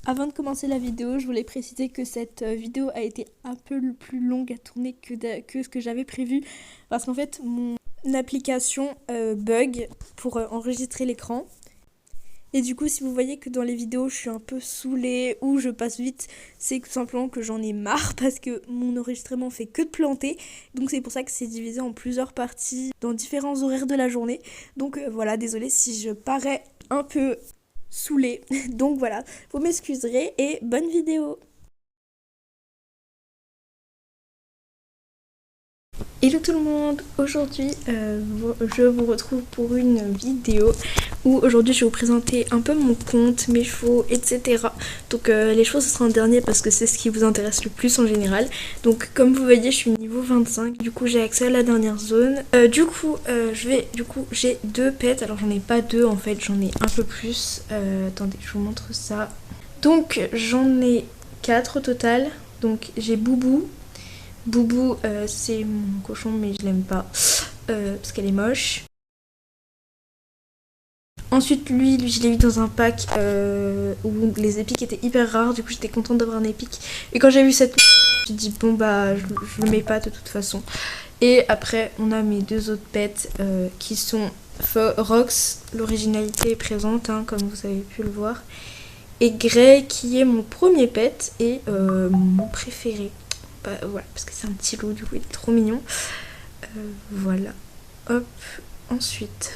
Avant de commencer la vidéo, je voulais préciser que cette vidéo a été un peu plus longue à tourner que ce que j'avais prévu. Parce qu'en fait, mon application bug pour enregistrer l'écran. Et du coup, si vous voyez que dans les vidéos, je suis un peu saoulée ou je passe vite, c'est tout simplement que j'en ai marre parce que mon enregistrement fait que de planter. Donc c'est pour ça que c'est divisé en plusieurs parties dans différents horaires de la journée. Donc voilà, désolée si je parais un peu saoulée. Donc voilà, vous m'excuserez et bonne vidéo. Hello tout le monde, aujourd'hui je vous retrouve pour une vidéo où aujourd'hui je vais vous présenter un peu mon compte, mes chevaux, etc. Donc les chevaux ce sera en dernier parce que c'est ce qui vous intéresse le plus en général. Donc comme vous voyez je suis niveau 25, du coup j'ai accès à la dernière zone. J'ai 2 pets, alors j'en ai pas 2 en fait, j'en ai un peu plus. Attendez, je vous montre ça. Donc j'en ai 4 au total, donc j'ai Boubou. Boubou, c'est mon cochon, mais je l'aime pas parce qu'elle est moche. Ensuite, lui je l'ai eu dans un pack où les épiques étaient hyper rares. Du coup, j'étais contente d'avoir un épique. Et quand j'ai vu cette, j'ai dit bon bah je le mets pas de toute façon. Et après, on a mes 2 autres pets qui sont Rox, l'originalité est présente, hein, comme vous avez pu le voir. Et Grey, qui est mon premier pet et mon préféré. Voilà, parce que c'est un petit loup, du coup il est trop mignon. Voilà, hop, ensuite,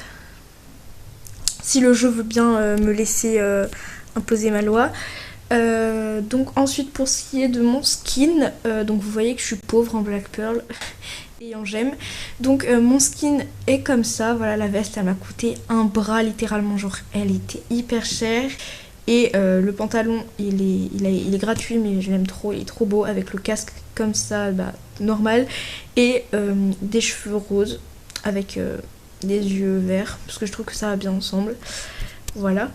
si le jeu veut bien me laisser imposer ma loi. Donc ensuite, pour ce qui est de mon skin, donc vous voyez que je suis pauvre en Black Pearl et en gemme. Donc mon skin est comme ça, voilà, la veste elle m'a coûté un bras littéralement, genre elle était hyper chère. Et le pantalon il est gratuit mais je l'aime trop, il est trop beau avec le casque comme ça, bah, normal. Et des cheveux roses avec des yeux verts parce que je trouve que ça va bien ensemble. Voilà,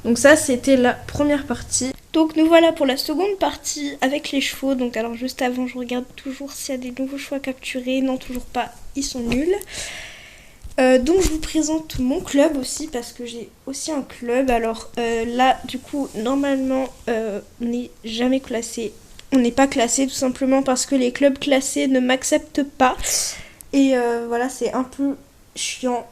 donc ça c'était la première partie. Donc nous voilà pour la seconde partie avec les chevaux. Donc alors juste avant je regarde toujours s'il y a des nouveaux chevaux à capturer. Non, toujours pas, ils sont nuls. Donc je vous présente mon club aussi parce que j'ai aussi un club. Alors là du coup normalement on n'est jamais classé. On n'est pas classé tout simplement parce que les clubs classés ne m'acceptent pas. Et voilà, c'est un peu chiant.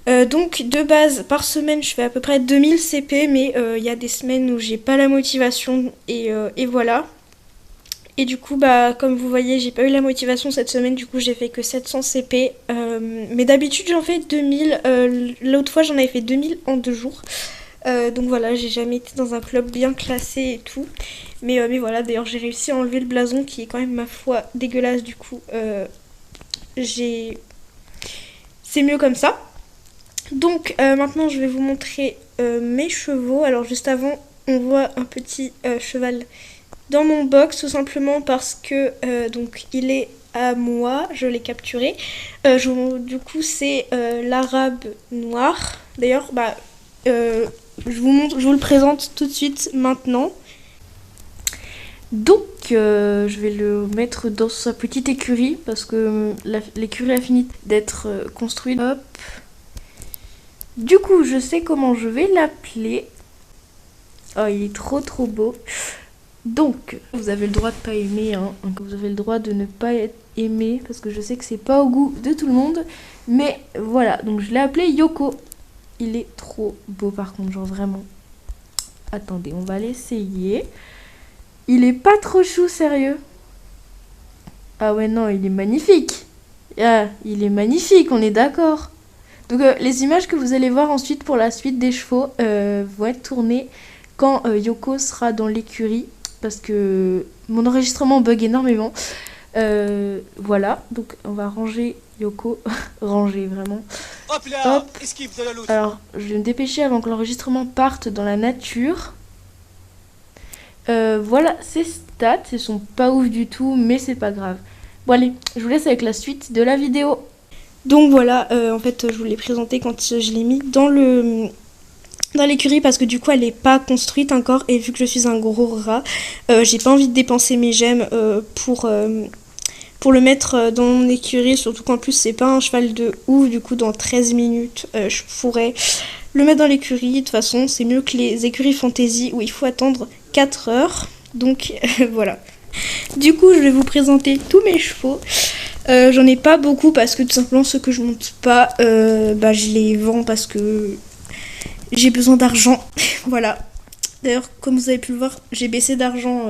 Donc de base par semaine je fais à peu près 2000 CP, mais il y a des semaines où j'ai pas la motivation et voilà. Et du coup, bah, comme vous voyez, j'ai pas eu la motivation cette semaine, du coup j'ai fait que 700 CP. Mais d'habitude j'en fais 2000, l'autre fois j'en avais fait 2000 en 2 jours. Donc voilà, j'ai jamais été dans un club bien classé et tout. Mais voilà, d'ailleurs j'ai réussi à enlever le blason qui est quand même ma foi dégueulasse, du coup c'est mieux comme ça. Donc maintenant je vais vous montrer mes chevaux. Alors juste avant, on voit un petit cheval dans mon box tout simplement parce que donc il est à moi, je l'ai capturé. Du coup c'est l'arabe noir. D'ailleurs bah je vous le présente tout de suite maintenant. Donc je vais le mettre dans sa petite écurie parce que l'écurie a fini d'être construite. Hop. Du coup je sais comment je vais l'appeler. Oh, il est trop beau. Donc, vous avez le droit de pas aimer, hein. Vous avez le droit de ne pas être aimé, parce que je sais que c'est pas au goût de tout le monde. Mais voilà, donc je l'ai appelé Yoko. Il est trop beau par contre, genre vraiment. Attendez, on va l'essayer. Il est pas trop chou, sérieux. Ah ouais, non, il est magnifique. Ah, il est magnifique, on est d'accord. Donc les images que vous allez voir ensuite pour la suite des chevaux vont être tournées quand Yoko sera dans l'écurie. Parce que mon enregistrement bug énormément. Voilà, donc on va ranger Yoko. Ranger vraiment. Hop là, hop. esquive de la louche. Alors, je vais me dépêcher avant que l'enregistrement parte dans la nature. Voilà, ses stats, elles sont pas ouf du tout, mais c'est pas grave. Bon allez, je vous laisse avec la suite de la vidéo. Donc voilà, en fait, je vous l'ai présenté quand je l'ai mis dans l'écurie parce que du coup elle est pas construite encore et vu que je suis un gros rat, j'ai pas envie de dépenser mes gemmes pour le mettre dans mon écurie, surtout qu'en plus c'est pas un cheval de ouf. Du coup dans 13 minutes je pourrais le mettre dans l'écurie. De toute façon, c'est mieux que les écuries fantasy où il faut attendre 4 heures. Donc voilà. Du coup, je vais vous présenter tous mes chevaux. J'en ai pas beaucoup parce que tout simplement ceux que je monte pas, je les vends parce que j'ai besoin d'argent. Voilà. D'ailleurs, comme vous avez pu le voir, j'ai baissé d'argent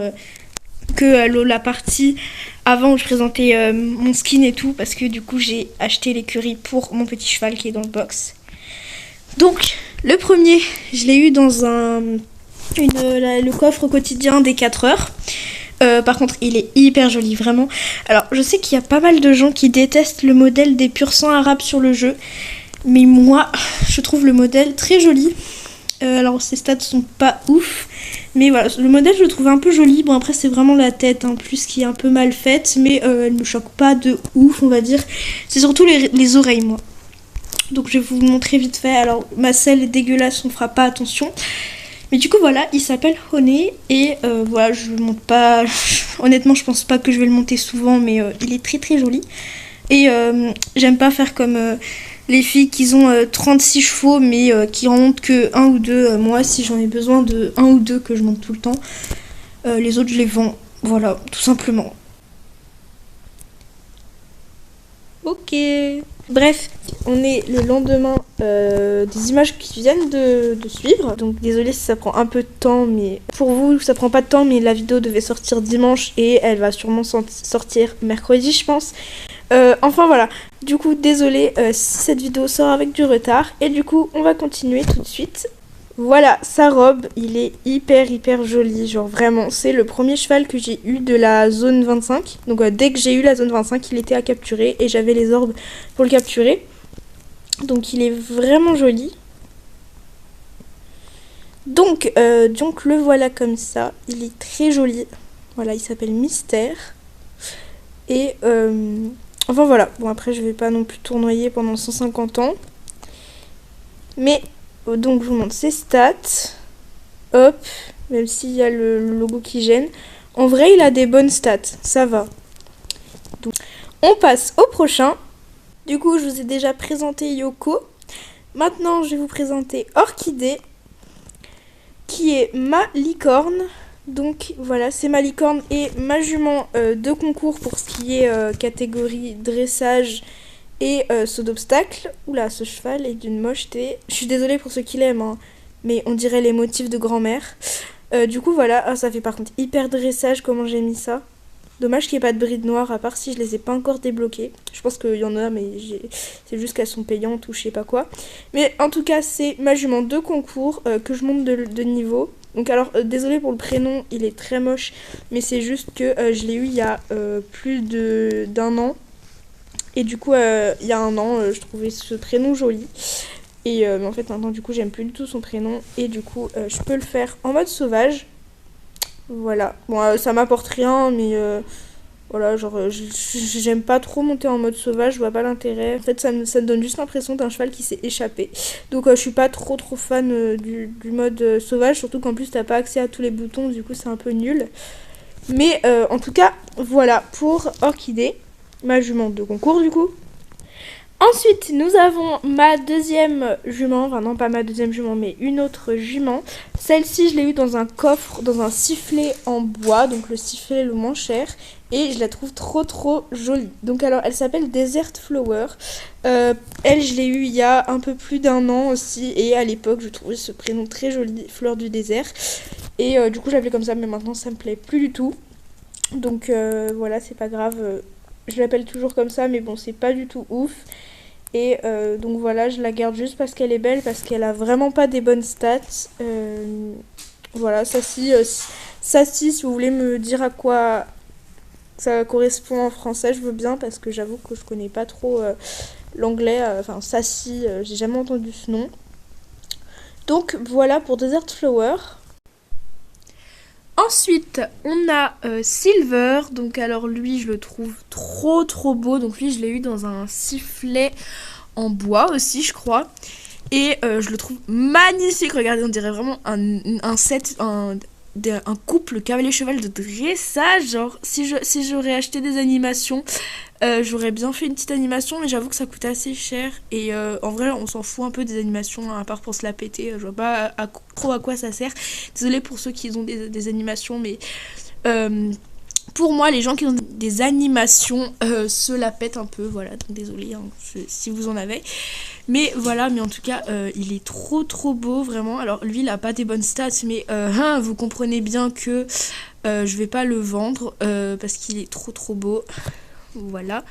que la partie avant où je présentais mon skin et tout, parce que du coup j'ai acheté l'écurie pour mon petit cheval qui est dans le box. Donc le premier, je l'ai eu dans le coffre quotidien des 4 heures. Par contre, il est hyper joli, vraiment. Alors, je sais qu'il y a pas mal de gens qui détestent le modèle des pur sang arabes sur le jeu, mais moi, je trouve le modèle très joli. Alors, ses stats sont pas ouf, mais voilà, le modèle, je le trouve un peu joli. Bon, après, c'est vraiment la tête, plus qui est un peu mal faite, mais elle me choque pas de ouf, on va dire. C'est surtout les oreilles, moi. Donc, je vais vous le montrer vite fait. Alors, ma selle est dégueulasse, on fera pas attention. Mais du coup voilà, il s'appelle Honey et voilà, je le monte pas, honnêtement je pense pas que je vais le monter souvent, mais il est très très joli. Et j'aime pas faire comme les filles qui ont 36 chevaux mais qui en montent que 1 ou 2. Moi si j'en ai besoin de 1 ou 2 que je monte tout le temps, les autres je les vends, voilà, tout simplement. Ok. Bref, on est le lendemain des images qui viennent de suivre. Donc désolé si ça prend un peu de temps, mais pour vous ça prend pas de temps, mais la vidéo devait sortir dimanche et elle va sûrement sortir mercredi je pense. Enfin voilà, du coup désolé si cette vidéo sort avec du retard. Et du coup on va continuer tout de suite. Voilà, sa robe, il est hyper joli, genre vraiment, c'est le premier cheval que j'ai eu de la zone 25. Donc dès que j'ai eu la zone 25, il était à capturer et j'avais les orbes pour le capturer. Donc il est vraiment joli. Donc le voilà comme ça, il est très joli. Voilà, il s'appelle Mystère. Et enfin voilà, bon après je vais pas non plus tournoyer pendant 150 ans. Mais donc je vous montre ses stats. Hop, même s'il y a le logo qui gêne. En vrai, il a des bonnes stats, ça va. Donc, on passe au prochain. Du coup, je vous ai déjà présenté Yoko. Maintenant, je vais vous présenter Orchidée, qui est ma licorne. Donc voilà, c'est ma licorne et ma jument de concours pour ce qui est catégorie dressage et saut d'obstacle. Oula, ce cheval est d'une mocheté. Je suis désolée pour ceux qui l'aiment, mais on dirait les motifs de grand-mère. Du coup, voilà. Ça fait par contre hyper dressage comment j'ai mis ça. Dommage qu'il n'y ait pas de bride noire, à part si je les ai pas encore débloquées. Je pense qu'il y en a, mais c'est juste qu'elles sont payantes ou je sais pas quoi. Mais en tout cas, c'est ma jument de concours que je monte de niveau. Donc alors, désolée pour le prénom, il est très moche. Mais c'est juste que je l'ai eu il y a plus d'un an. Et du coup, il y a un an, je trouvais ce prénom joli. Et mais en fait, maintenant, du coup, j'aime plus du tout son prénom. Et du coup, je peux le faire en mode sauvage. Voilà. Bon, ça m'apporte rien, mais voilà, genre, j'aime pas trop monter en mode sauvage, je vois pas l'intérêt. En fait, ça me donne juste l'impression d'un cheval qui s'est échappé. Donc, je suis pas trop fan du mode sauvage, surtout qu'en plus, t'as pas accès à tous les boutons, du coup, c'est un peu nul. Mais en tout cas, voilà pour Orchidée. Ma jument de concours du coup. Ensuite, nous avons ma deuxième jument, enfin non pas ma deuxième jument, mais une autre jument. Celle-ci, je l'ai eue dans un coffre, dans un sifflet en bois, donc le sifflet le moins cher. Et je la trouve trop jolie. Donc alors, elle s'appelle Desert Flower. Elle, je l'ai eue il y a un peu plus d'un an aussi. Et à l'époque, je trouvais ce prénom très joli, Fleur du désert. Et du coup, je l'appelais comme ça, mais maintenant, ça me plaît plus du tout. Donc voilà, c'est pas grave. Je l'appelle toujours comme ça, mais bon, c'est pas du tout ouf. Et donc voilà, je la garde juste parce qu'elle est belle, parce qu'elle a vraiment pas des bonnes stats. Voilà, Sassy, si vous voulez me dire à quoi ça correspond en français, je veux bien, parce que j'avoue que je connais pas trop l'anglais. Enfin, Sassy, j'ai jamais entendu ce nom. Donc voilà pour Desert Flower. Ensuite, on a Silver. Donc alors lui, je le trouve trop beau. Donc lui, je l'ai eu dans un sifflet en bois aussi, je crois. Et je le trouve magnifique. Regardez, on dirait vraiment un set, un couple cavalier-cheval de dressage. Genre, si j'aurais acheté des animations, j'aurais bien fait une petite animation, mais j'avoue que ça coûtait assez cher. Et en vrai, on s'en fout un peu des animations, hein, à part pour se la péter. Je vois pas trop à quoi ça sert. Désolée pour ceux qui ont des animations, mais pour moi, les gens qui ont des animations se la pètent un peu. Voilà, donc désolée hein, si vous en avez. Mais voilà, mais en tout cas, il est trop beau, vraiment. Alors, lui, il a pas des bonnes stats, mais vous comprenez bien que je vais pas le vendre parce qu'il est trop beau. Voilà.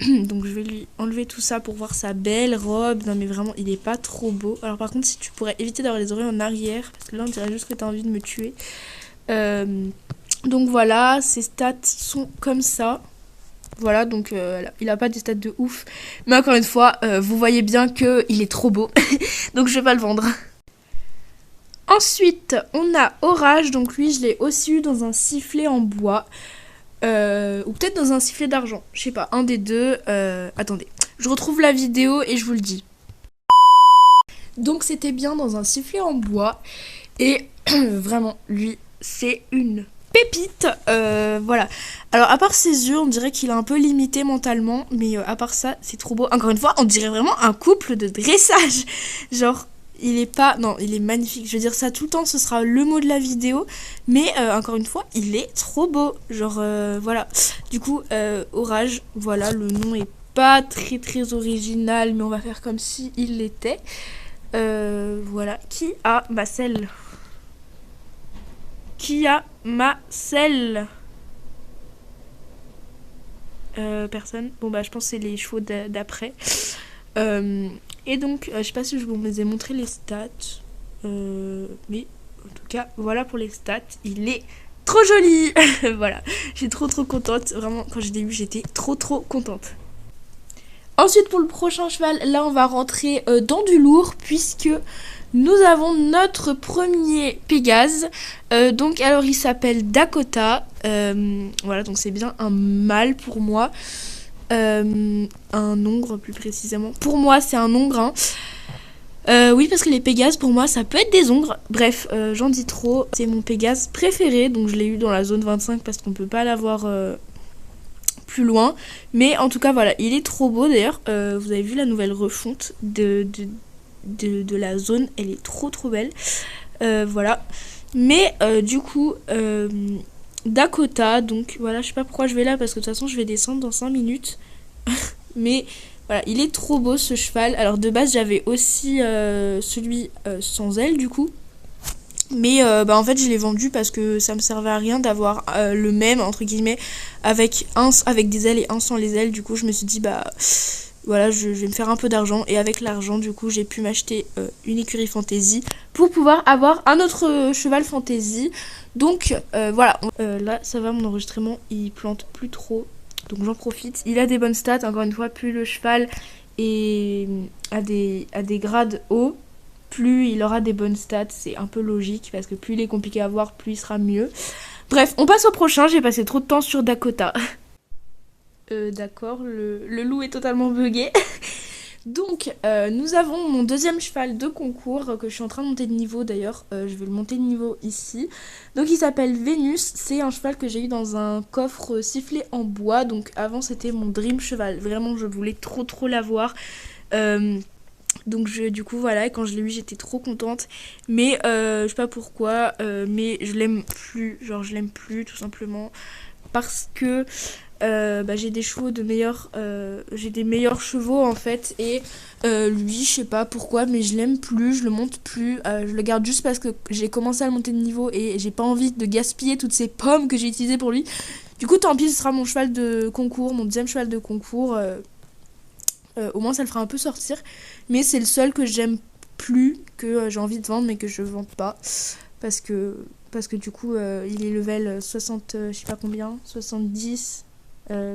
Donc, je vais lui enlever tout ça pour voir sa belle robe. Non, mais vraiment, il est pas trop beau. Alors, par contre, si tu pourrais éviter d'avoir les oreilles en arrière, parce que là, on dirait juste que t'as envie de me tuer. Donc, voilà, ses stats sont comme ça. Voilà, donc il a pas des stats de ouf. Mais encore une fois, vous voyez bien qu'il est trop beau. Donc je vais pas le vendre. Ensuite, on a Orage. Donc lui, je l'ai aussi eu dans un sifflet en bois. Ou peut-être dans un sifflet d'argent. Je sais pas, un des deux. Attendez, je retrouve la vidéo et je vous le dis. Donc c'était bien dans un sifflet en bois. Et vraiment, lui, c'est une pépite. Voilà. Alors à part ses yeux, on dirait qu'il est un peu limité mentalement, mais à part ça, c'est trop beau. Encore une fois, on dirait vraiment un couple de dressage. Genre, il est pas... Non, il est magnifique. Je veux dire ça tout le temps, ce sera le mot de la vidéo. Mais encore une fois, il est trop beau. Genre, voilà. Du coup, Orage, voilà, le nom est pas très original, mais on va faire comme si il l'était. Voilà. Qui a ma selle? Qui a ma selle? Personne. Bon bah je pense que c'est les chevaux d'après. Et donc je sais pas si je vous ai montré les stats. Mais en tout cas voilà pour les stats. Il est trop joli. Voilà. J'ai trop contente. Vraiment quand je l'ai vu j'étais trop contente. Ensuite pour le prochain cheval, là on va rentrer dans du lourd puisque nous avons notre premier Pégase. Donc alors il s'appelle Dakota. Voilà, donc c'est bien un mâle pour moi. Un ongre plus précisément. Pour moi c'est un ongre. Hein. Oui, parce que les Pégases pour moi ça peut être des ongres. Bref, j'en dis trop. C'est mon Pégase préféré. Donc je l'ai eu dans la zone 25 parce qu'on peut pas l'avoir plus loin. Mais en tout cas voilà, il est trop beau d'ailleurs. Vous avez vu la nouvelle refonte de la zone, elle est trop belle. Voilà. Mais du coup Dakota, donc voilà, je sais pas pourquoi je vais là parce que de toute façon je vais descendre dans 5 minutes. Mais voilà, il est trop beau ce cheval. Alors de base j'avais aussi celui sans aile du coup. Mais en fait je l'ai vendu parce que ça me servait à rien d'avoir le même entre guillemets avec des ailes et un sans les ailes. Du coup je me suis dit voilà, je vais me faire un peu d'argent. Et avec l'argent, du coup, j'ai pu m'acheter une écurie fantasy pour pouvoir avoir un autre cheval fantasy. Donc, voilà. Là, ça va, mon enregistrement, il plante plus trop. Donc, j'en profite. Il a des bonnes stats. Encore une fois, plus le cheval a des grades hauts, plus il aura des bonnes stats. C'est un peu logique parce que plus il est compliqué à voir, plus il sera mieux. Bref, on passe au prochain. J'ai passé trop de temps sur Dakota. D'accord, le loup est totalement bugué. Donc, nous avons mon deuxième cheval de concours que je suis en train de monter de niveau d'ailleurs. Je vais le monter de niveau ici. Donc, il s'appelle Vénus. C'est un cheval que j'ai eu dans un coffre sifflé en bois. Donc, avant, c'était mon dream cheval. Vraiment, je voulais trop l'avoir. Donc, du coup, voilà. Et quand je l'ai eu, j'étais trop contente. Mais, je sais pas pourquoi. Mais je l'aime plus. Genre, je l'aime plus tout simplement. Parce que j'ai des chevaux de meilleurs j'ai des meilleurs chevaux en fait et lui je sais pas pourquoi mais je l'aime plus, je le monte plus, je le garde juste parce que j'ai commencé à le monter de niveau et j'ai pas envie de gaspiller toutes ces pommes que j'ai utilisées pour lui. Du coup tant pis, ce sera mon cheval de concours, mon deuxième cheval de concours. Au moins ça le fera un peu sortir, mais c'est le seul que j'aime plus, que j'ai envie de vendre mais que je vends pas parce que du coup il est level 60 je sais pas combien, 70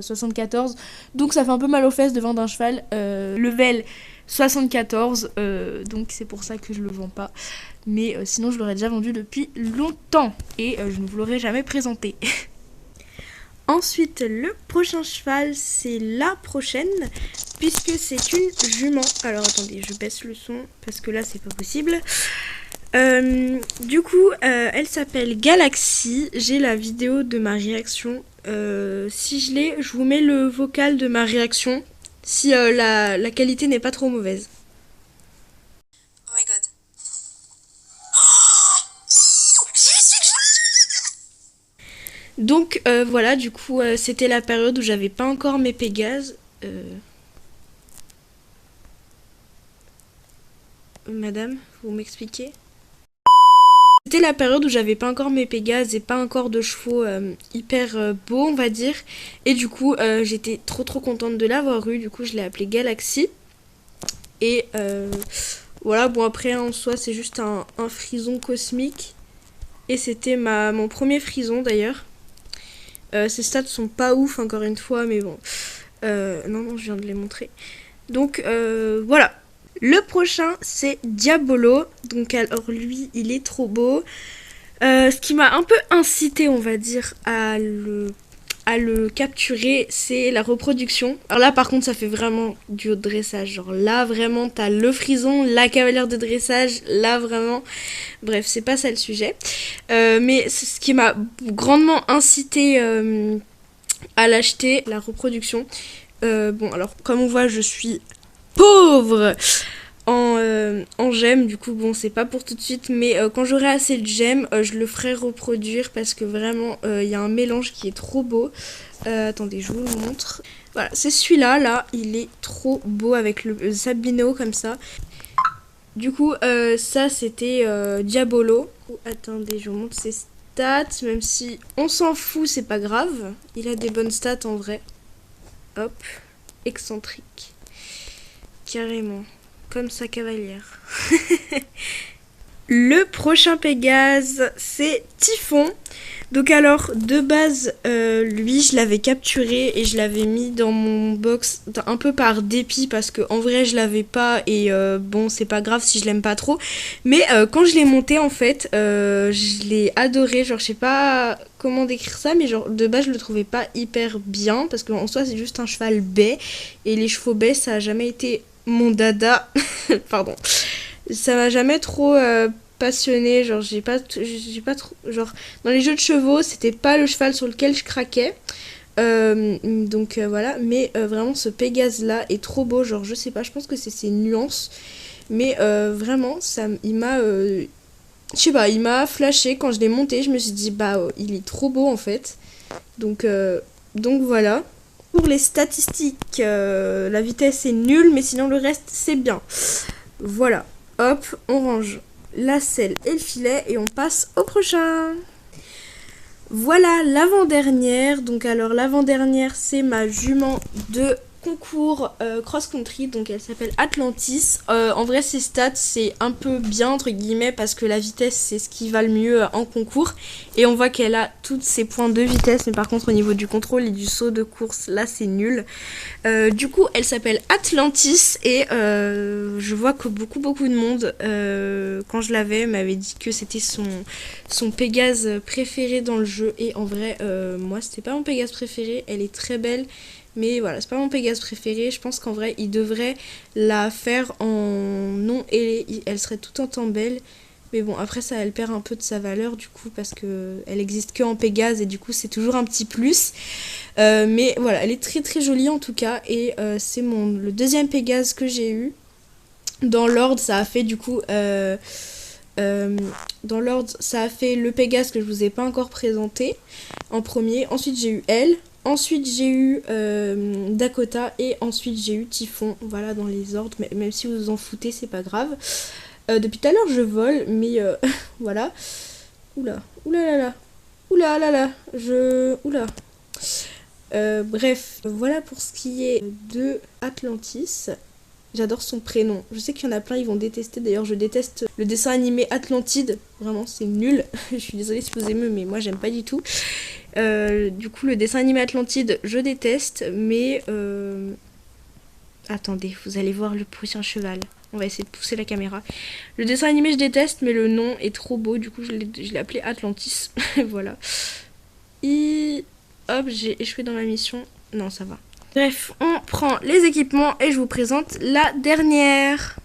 74, donc ça fait un peu mal aux fesses de vendre un cheval level 74, donc c'est pour ça que je le vends pas, mais sinon je l'aurais déjà vendu depuis longtemps et je ne vous l'aurais jamais présenté. Ensuite le prochain cheval c'est la prochaine puisque c'est une jument. Alors attendez, je baisse le son parce que là c'est pas possible. Du coup, elle s'appelle Galaxy. J'ai la vidéo de ma réaction. Si je l'ai, je vous mets le vocal de ma réaction. Si la qualité n'est pas trop mauvaise. Oh my god. Donc voilà, du coup, c'était la période où j'avais pas encore mes Pégases. Madame, vous m'expliquez? C'était la période où j'avais pas encore mes Pégases et pas encore de chevaux hyper beaux, on va dire. Et du coup, j'étais trop contente de l'avoir eu. Du coup, je l'ai appelé Galaxy. Et voilà, bon après en soi, c'est juste un frison cosmique. Et c'était mon premier frison d'ailleurs. Ces stats sont pas ouf encore une fois, mais bon. Non, je viens de les montrer. Donc voilà. Le prochain, c'est Diabolo. Donc alors lui, il est trop beau. Ce qui m'a un peu incité, on va dire, à le capturer, c'est la reproduction. Alors là, par contre, ça fait vraiment du haut de dressage. Genre là, vraiment, t'as le frison, la cavalière de dressage. Là, vraiment... Bref, c'est pas ça le sujet. Mais ce qui m'a grandement incité à l'acheter, la reproduction. Bon, alors, comme on voit, je suis pauvre en gemmes, du coup bon c'est pas pour tout de suite, mais quand j'aurai assez de gemmes je le ferai reproduire parce que vraiment il y a un mélange qui est trop beau. Attendez, je vous le montre. Voilà, c'est celui-là, là, il est trop beau avec le Sabino comme ça. Du coup ça c'était Diabolo. Attendez, je vous montre ses stats, même si on s'en fout, c'est pas grave. Il a des bonnes stats en vrai. Hop, excentrique. Carrément. Comme sa cavalière. Le prochain Pégase, c'est Typhon. Donc alors, de base, lui, je l'avais capturé et je l'avais mis dans mon box un peu par dépit parce que en vrai, je l'avais pas et bon, c'est pas grave si je l'aime pas trop. Mais quand je l'ai monté, en fait, je l'ai adoré. Genre, je sais pas comment décrire ça, mais genre, de base, je le trouvais pas hyper bien parce qu'en soi, c'est juste un cheval bai et les chevaux bais, ça a jamais été mon dada. Pardon. Ça m'a jamais trop passionné, genre j'ai pas trop, genre dans les jeux de chevaux c'était pas le cheval sur lequel je craquais, donc voilà, mais vraiment ce Pégase là est trop beau, genre je sais pas, je pense que c'est ses nuances, mais vraiment ça, il m'a je sais pas, il m'a flashé quand je l'ai monté, je me suis dit bah il est trop beau en fait, donc voilà. Pour les statistiques, la vitesse est nulle, mais sinon le reste c'est bien. Voilà, hop, on range la selle et le filet et on passe au prochain. Voilà l'avant-dernière. Donc alors l'avant-dernière, c'est ma jument de concours cross-country, donc elle s'appelle Atlantis. En vrai ses stats c'est un peu bien entre guillemets parce que la vitesse c'est ce qui va le mieux en concours et on voit qu'elle a tous ses points de vitesse, mais par contre au niveau du contrôle et du saut de course là c'est nul. Du coup elle s'appelle Atlantis et je vois que beaucoup de monde quand je l'avais m'avait dit que c'était son Pégase préféré dans le jeu et en vrai moi c'était pas mon Pégase préféré, elle est très belle. Mais voilà, c'est pas mon Pégase préféré. Je pense qu'en vrai, il devrait la faire en non ailé. Elle serait tout en temps belle. Mais bon, après ça, elle perd un peu de sa valeur du coup parce que elle existe que en Pégase et du coup, c'est toujours un petit plus. Mais voilà, elle est très jolie en tout cas. Et c'est le deuxième Pégase que j'ai eu. Dans l'ordre, ça a fait du coup... dans l'ordre, ça a fait le Pégase que je vous ai pas encore présenté en premier. Ensuite, j'ai eu elle. Ensuite, j'ai eu Dakota et ensuite, j'ai eu Typhon. Voilà, dans les ordres. Mais même si vous vous en foutez, c'est pas grave. Depuis tout à l'heure, je vole, mais voilà. Oula, là. Oula là là. Oula. Bref, voilà pour ce qui est de Atlantis. J'adore son prénom. Je sais qu'il y en a plein, ils vont détester. D'ailleurs, je déteste le dessin animé Atlantide. Vraiment, c'est nul. Je suis désolée si vous aimez, mais moi, j'aime pas du tout. Du coup, le dessin animé Atlantide, je déteste. Mais... Attendez, vous allez voir le prochain cheval. On va essayer de pousser la caméra. Le dessin animé, je déteste, mais le nom est trop beau. Du coup, je l'ai appelé Atlantis. Voilà. Et... Hop, j'ai échoué dans ma mission. Non, ça va. Bref, on prend les équipements et je vous présente la dernière.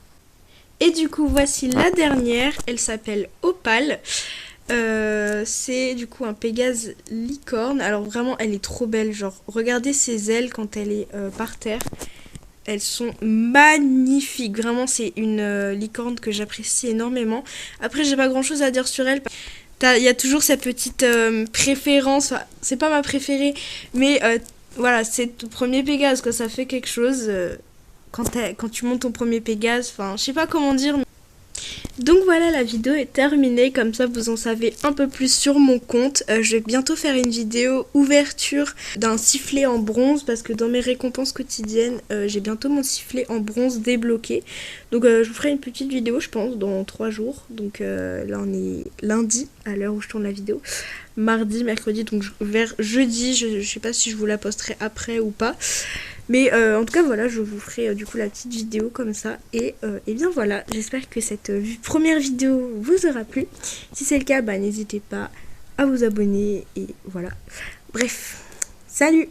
Et du coup voici la dernière, elle s'appelle Opale. C'est du coup un Pégase licorne. Alors vraiment elle est trop belle, genre regardez ses ailes quand elle est par terre. Elles sont magnifiques, vraiment c'est une licorne que j'apprécie énormément. Après j'ai pas grand chose à dire sur elle. Il y a toujours cette petite préférence, enfin, c'est pas ma préférée, mais voilà, c'est ton premier Pégase, quoi, ça fait quelque chose quand tu montes ton premier Pégase, enfin, je sais pas comment dire. Donc voilà, la vidéo est terminée, comme ça vous en savez un peu plus sur mon compte. Je vais bientôt faire une vidéo ouverture d'un sifflet en bronze parce que dans mes récompenses quotidiennes, j'ai bientôt mon sifflet en bronze débloqué. Donc je vous ferai une petite vidéo je pense dans 3 jours. Donc là on est lundi à l'heure où je tourne la vidéo. Mardi, mercredi, donc vers jeudi, je sais pas si je vous la posterai après ou pas. Mais en tout cas voilà, je vous ferai du coup la petite vidéo comme ça. Et bien voilà, j'espère que cette première vidéo vous aura plu. Si c'est le cas, bah, n'hésitez pas à vous abonner. Et voilà. Bref, salut!